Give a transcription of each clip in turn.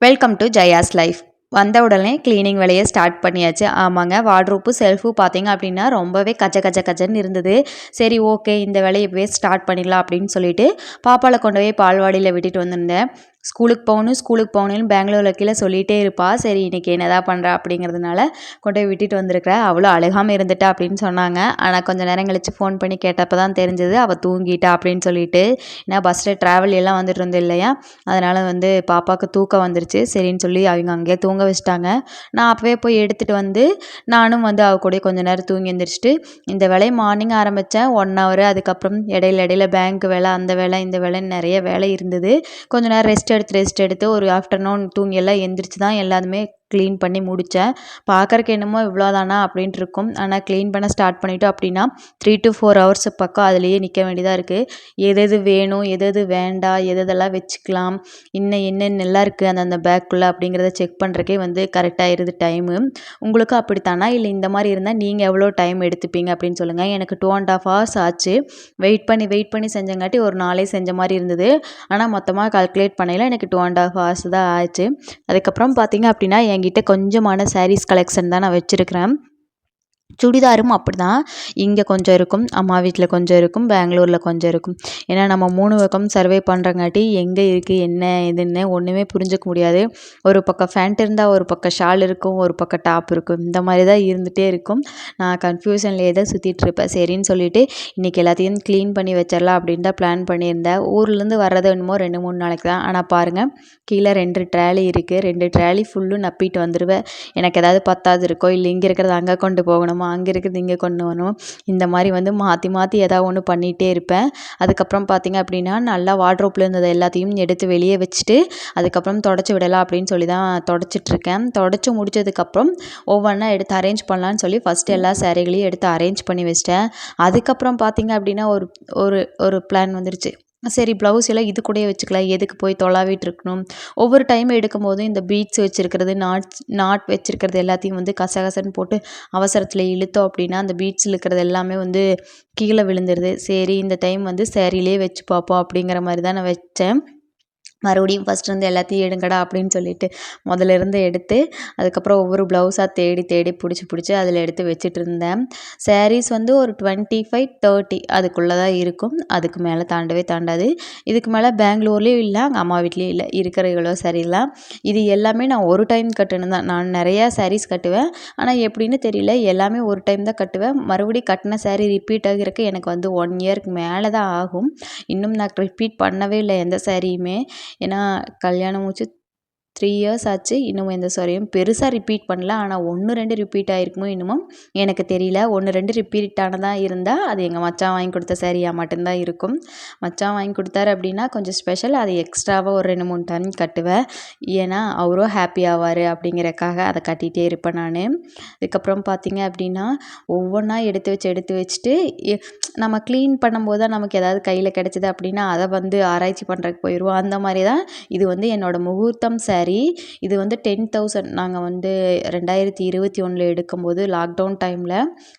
Welcome to Jaya's life. வந்த உடனே cleaning வேலையை ஸ்டார்ட் பண்ணியாச்சு. ஆமாங்க, வார்ட்ரோப்பு செல்ஃபு பார்த்தீங்க அப்படின்னா ரொம்பவே கச்ச கச்ச கச்சன்னு இருந்தது. சரி, ஓகே, இந்த வேலையை இப்போவே ஸ்டார்ட் பண்ணிடலாம் அப்படின்னு சொல்லிட்டு பாப்பாவை கொண்டு போய் பால்வாடியில் விட்டுட்டு வந்திருந்தேன். ஸ்கூலுக்கு போகணுன்னு பெங்களூரில் கீழே சொல்லிகிட்டே இருப்பா. சரி, இன்றைக்கி என்னதான் பண்ணுறா அப்படிங்கிறதுனால கொண்டு போய் விட்டுட்டு வந்திருக்கிறேன். அவ்வளோ அழுகாமல் இருந்துட்டா அப்படின்னு சொன்னாங்க. ஆனால் கொஞ்சம் நேரம் கழித்து ஃபோன் பண்ணி கேட்டப்போ தான் தெரிஞ்சது அவள் தூங்கிட்டா அப்படின்னு சொல்லிட்டு. ஏன்னா பஸ்ஸில் ட்ராவல் எல்லாம் வந்துட்டு இருந்தது இல்லையா, அதனால் பாப்பாவுக்கு தூக்கம் வந்துருச்சு. சரின்னு சொல்லி அவங்க அங்கேயே தூங்க வச்சுட்டாங்க. நான் அப்போவே போய் எடுத்துகிட்டு வந்து நானும் அவள் கூட கொஞ்சம் நேரம் தூங்கி எழுந்திரிச்சிட்டு இந்த வேலையை மார்னிங் ஆரம்பித்தேன். 1 ஹவர். அதுக்கப்புறம் இடையில பேங்க் வேலை, அந்த வேலை, இந்த வேலைன்னு நிறைய வேலை இருந்தது. கொஞ்சம் நேரம் ரெஸ்ட் எடுத்து ஒரு ஆஃப்டர்நூன் தூங்கி எல்லாம் எந்திரிச்சு தான் எல்லாமே க்ளீன் பண்ணி முடித்தேன். பார்க்குறக்கு என்னமோ இவ்வளோதானா அப்படின்ட்டு இருக்கும். ஆனால் க்ளீன் பண்ண ஸ்டார்ட் பண்ணிட்டோம் அப்படின்னா 3 to 4 ஹவர்ஸ் பக்கம் அதுலேயே நிற்க வேண்டியதாக இருக்குது. எது வேணும், எது வேண்டாம், எதெல்லாம் வச்சுக்கலாம், இன்னும் என்னென்னலாம் இருக்குது அந்தந்த பேக்குள்ளே அப்படிங்கிறத செக் பண்ணுறக்கே கரெக்டாகிடுது டைமு. உங்களுக்கும் அப்படித்தானா? இல்லை இந்த மாதிரி இருந்தால் நீங்கள் எவ்வளோ டைம் எடுத்துப்பீங்க அப்படின்னு சொல்லுங்கள். எனக்கு 2.5 ஹவர்ஸ் ஆச்சு. வெயிட் பண்ணி செஞ்சங்காட்டி ஒரு நாளே செஞ்ச மாதிரி இருந்தது. ஆனால் மொத்தமாக கால்குலேட் பண்ணையில் எனக்கு 2.5 ஹவர்ஸ் தான் ஆச்சு. அதுக்கப்புறம் பார்த்தீங்க அப்படின்னா என்கிட்ட கொஞ்சமான சாரீஸ் கலெக்ஷன் தான் நான் வச்சுருக்கிறேன். சுடிதாரும் அப்படி தான். இங்கே கொஞ்சம் இருக்கும், அம்மா வீட்டில் கொஞ்சம் இருக்கும், பெங்களூரில் கொஞ்சம் இருக்கும். ஏன்னா நம்ம 3 பக்கம் சர்வே பண்ணுறங்காட்டி எங்கே இருக்குது என்ன இதுன்னு ஒன்றுமே புரிஞ்சிக்க முடியாது. ஒரு பக்கம் ஃபேண்ட் இருந்தால் ஒரு பக்கம் ஷால் இருக்கும், ஒரு பக்கம் டாப் இருக்கும். இந்த மாதிரி தான் இருந்துகிட்டே இருக்கும். நான் கன்ஃபியூஷன்லேயே தான் சுற்றிட்டுருப்பேன். சரின்னு சொல்லிவிட்டு இன்றைக்கி எல்லாத்தையும் க்ளீன் பண்ணி வச்சிடலாம் அப்படின்னு தான் பிளான் பண்ணியிருந்தேன். ஊர்லேருந்து வர்றது என்னமோ 2-3 நாளைக்கு தான். ஆனால் பாருங்கள், கீழே 2 ட்ராலி இருக்குது. 2 ட்ராலி ஃபுல்லும் நப்பிட்டு வந்துடுவேன். எனக்கு ஏதாவது பத்தாது இருக்கோ, இல்லை இங்கே இருக்கிறத அங்கே கொண்டு போகணுமா, அங்கே இருக்கிறது இங்கே கொண்டு வரணும், இந்த மாதிரி மாற்றி மாற்றி ஏதாவது ஒன்று பண்ணிகிட்டே இருப்பேன். அதுக்கப்புறம் பார்த்திங்க அப்படின்னா நல்லா வார்ட்ரோப்பில் இருந்தது எல்லாத்தையும் எடுத்து வெளியே வச்சுட்டு அதுக்கப்புறம் தொடச்சி விடலாம் அப்படின்னு சொல்லி தான் தொடச்சிட்ருக்கேன். தொடச்சி முடித்ததுக்கப்புறம் ஒவ்வொன்றா எடுத்து அரேஞ்ச் பண்ணலான்னு சொல்லி ஃபஸ்ட்டு எல்லா சாரீகளையும் எடுத்து அரேஞ்ச் பண்ணி வச்சிட்டேன். அதுக்கப்புறம் பார்த்திங்க அப்படின்னா ஒரு ஒரு ஒரு பிளான் வந்துருச்சு. சரி, ப்ளவுஸ் எல்லாம் இது கூடயே வச்சுக்கலாம், எதுக்கு போய் தொலாவிட்டு இருக்கணும். ஒவ்வொரு டைம் எடுக்கும்போதும் இந்த பீட்ஸ் வச்சுருக்கிறது, நாட் வச்சுருக்கிறது எல்லாத்தையும் கசகசன்னு போட்டு அவசரத்தில் இழுத்தோம் அப்படின்னா அந்த பீட்ஸில் இருக்கிறது எல்லாமே கீழே விழுந்துருது. சரி, இந்த டைம் சேரீலே வச்சு பார்ப்போம் அப்படிங்கிற மாதிரி தான் நான் வச்சேன். மறுபடியும் ஃபஸ்ட்லேருந்து எல்லாத்தையும் எடுங்கடா அப்படின்னு சொல்லிட்டு முதல்ல எடுத்து அதுக்கப்புறம் ஒவ்வொரு ப்ளவுஸாக தேடி பிடிச்சி அதில் எடுத்து வச்சுட்டு இருந்தேன். சாரீஸ் ஒரு 25-30 அதுக்குள்ளே தான் இருக்கும். அதுக்கு மேலே தாண்டவே தாண்டாது. இதுக்கு மேலே பெங்களூர்லேயும் இல்லை, அங்கே அம்மா வீட்லேயும் இல்லை. இருக்கிற இவ்வளோ சாரீலாம் இது எல்லாமே நான் ஒரு டைம் கட்டணும் தான். நான் நிறையா சாரீஸ் கட்டுவேன், ஆனால் எப்படின்னு தெரியல, எல்லாமே ஒரு டைம் தான் கட்டுவேன். மறுபடியும் கட்டின சாரீ ரிப்பீட் ஆகிறதுக்கு எனக்கு 1 இயருக்கு மேலே தான் ஆகும். இன்னும் நான் ரிப்பீட் பண்ணவே இல்லை எந்த சாரியுமே. ஏன்னா கல்யாணம் முடிச்சு 3 இயர்ஸ் ஆச்சு. இன்னும் எந்த சாரியும் பெருசாக ரிப்பீட் பண்ணல. ஆனால் 1-2 ரிப்பீட் ஆகிருக்குமோ என்னமோ எனக்கு தெரியல. 1-2 ரிப்பீட் ஆனதாக இருந்தால் அது எங்கள் மச்சான் வாங்கி கொடுத்த சாரியாக மட்டும்தான் இருக்கும். மச்சான் வாங்கி கொடுத்தாரு அப்படின்னா கொஞ்சம் ஸ்பெஷல், அது எக்ஸ்ட்ராவாக ஒரு 2-3 டைம் கட்டுவேன். ஏன்னா அவரும் ஹாப்பி ஆவார் அப்படிங்கிறக்காக அதை கட்டிகிட்டே இருப்பேன் நான். அதுக்கப்புறம் பார்த்திங்க அப்படின்னா ஒவ்வொன்றா எடுத்து வச்சுட்டு நம்ம க்ளீன் பண்ணும்போது தான் நமக்கு ஏதாவது கையில் கிடச்சிது அப்படின்னா அதை ஆராய்ச்சி பண்ணுறதுக்கு போயிடுவோம். அந்த மாதிரி தான் இது என்னோடய முகூர்த்தம் சாரீ. இது 10,000. நாங்கள் 2021 எடுக்கும்போது லாக்டவுன் டைமில்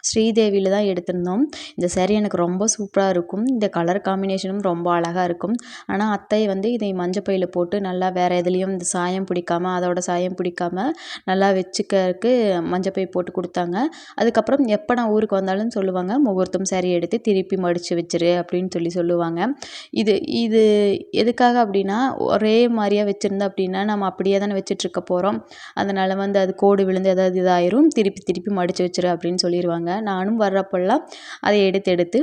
ஸ்ரீதேவியில் தான் எடுத்திருந்தோம். இந்த சாரீ எனக்கு ரொம்ப சூப்பராக இருக்கும். இந்த கலர் காம்பினேஷனும் ரொம்ப அழகாக இருக்கும். ஆனால் அத்தை இதை மஞ்சப்பையில் போட்டு நல்லா வேறு எதுலேயும் இந்த சாயம் பிடிக்காமல், அதோட சாயம் பிடிக்காமல் நல்லா வச்சுக்கிறதுக்கு மஞ்சப்பை போட்டு கொடுத்தாங்க. அதுக்கப்புறம் எப்போ நான் ஊருக்கு வந்தாலும் சொல்லுவாங்க, முகூர்த்தம் சாரீ எடுத்து திருப்பி மடித்து வச்சிரு அப்படின்னு சொல்லுவாங்க. இது எதுக்காக அப்படின்னா, ஒரே மாதிரியாக வச்சுருந்தோம் அப்படின்னா நம்ம அப்படியே தானே வச்சிட்ருக்க போகிறோம். அதனால் அது கோடு விழுந்து ஏதாவது இதாயிரும், திருப்பி மடித்து வச்சிரு அப்படின்னு சொல்லிடுவாங்க. நானும் வர்றப்பெல்லாம் அதை எடுத்து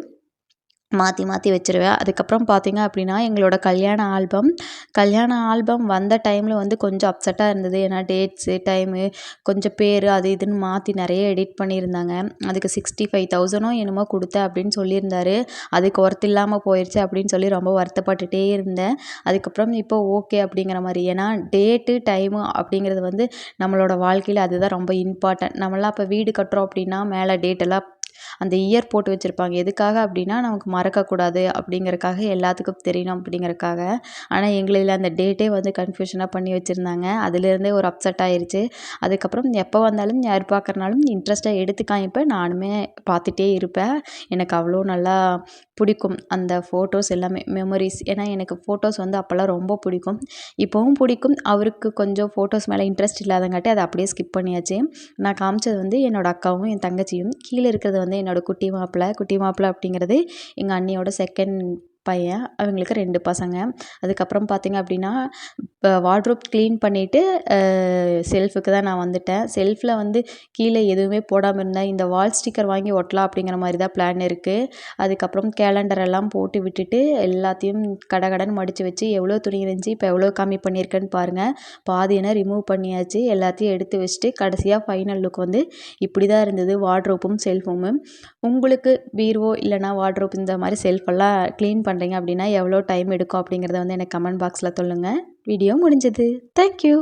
மாற்றி வச்சுருவேன். அதுக்கப்புறம் பார்த்திங்க அப்படின்னா எங்களோட கல்யாண ஆல்பம் வந்த டைமில் கொஞ்சம் அப்செட்டாக இருந்தது. ஏன்னா டேட்ஸு, டைமு, கொஞ்சம் பேர் அது இதுன்னு மாற்றி நிறைய எடிட் பண்ணியிருந்தாங்க. அதுக்கு 65,000 என்னமோ கொடுத்தேன் அப்படின்னு சொல்லியிருந்தாரு. அதுக்கு ஒர்த் இல்லாமல் போயிடுச்சு அப்படின்னு சொல்லி ரொம்ப வருத்தப்பட்டுட்டே இருந்தேன். அதுக்கப்புறம் இப்போ ஓகே அப்படிங்கிற மாதிரி. ஏன்னா டேட்டு, டைமு அப்படிங்கிறது நம்மளோட வாழ்க்கையில் அதுதான் ரொம்ப இம்பார்ட்டன்ட். நம்மளாம் இப்போ வீடு கட்டுறோம் அப்படின்னா மேலே டேட்டெல்லாம் அந்த இயர் போட்டு வச்சுருப்பாங்க. எதுக்காக அப்படின்னா நமக்கு மறக்கக்கூடாது அப்படிங்கிறக்காக, எல்லாத்துக்கும் தெரியணும் அப்படிங்கிறக்காக. ஆனால் எங்களில் அந்த டேட்டே கன்ஃபியூஷனாக பண்ணி வச்சுருந்தாங்க. அதுலேருந்தே ஒரு அப்செட் ஆயிடுச்சு. அதுக்கப்புறம் எப்போ வந்தாலும் யார் பார்க்குறனாலும் இன்ட்ரெஸ்ட்டாக எடுத்து காமிப்பேன். நானுமே பார்த்துட்டே இருப்பேன். எனக்கு அவ்வளோ நல்லா பிடிக்கும் அந்த ஃபோட்டோஸ் எல்லாமே மெமரிஸ். ஏன்னா எனக்கு ஃபோட்டோஸ் வந்து அப்போல்லாம் ரொம்ப பிடிக்கும். இப்போவும் பிடிக்கும். அவருக்கு கொஞ்சம் ஃபோட்டோஸ் மேலே இன்ட்ரெஸ்ட் இல்லாதங்காட்டி அதை அப்படியே ஸ்கிப் பண்ணியாச்சு. நான் காமிச்சது வந்து என்னோடய அக்காவும் என் தங்கச்சியும். கீழே இருக்கிறது வந்து என்னோடய குட்டி மாப்பிள்ளை. குட்டி மாப்பிள்ளை அப்படிங்கிறது எங்கள் அண்ணியோட செகண்ட் பையன். அவங்களுக்கு 2 பசங்க. அதுக்கப்புறம் பார்த்திங்க அப்படின்னா வார்ட்ரோப் க்ளீன் பண்ணிவிட்டு செல்ஃபுக்கு தான் நான் வந்துட்டேன். செல்ஃபில் வந்து கீழே எதுவுமே போடாமல் இருந்தேன். இந்த வால் ஸ்டிக்கர் வாங்கி ஒட்டலாம் அப்படிங்கிற மாதிரி தான் பிளான் இருக்குது. அதுக்கப்புறம் கேலண்டர் எல்லாம் போட்டு விட்டுட்டு எல்லாத்தையும் கடகடன்னு மடித்து வச்சு எவ்வளோ துணி இருந்துச்சு, இப்போ எவ்வளோ கம்மி பண்ணியிருக்கேன்னு பாருங்கள். பாதியெல்லாம் ரிமூவ் பண்ணியாச்சு. எல்லாத்தையும் எடுத்து வச்சுட்டு கடைசியாக ஃபைனல் லுக் வந்து இப்படி தான் இருந்தது வார்ட்ரோப்பும் செல்ஃபும். உங்களுக்கு பீரோ இல்லைனா வார்ட்ரோப் இந்த மாதிரி செல்ஃபெல்லாம் க்ளீன் பண்ணுறீங்க அப்படின்னா எவ்வளோ டைம் எடுக்கும் அப்படிங்கிறத வந்து எனக்கு கமெண்ட் பாக்ஸில் சொல்லுங்கள். வீடியோ முடிஞ்சது. தேங்க்யூ.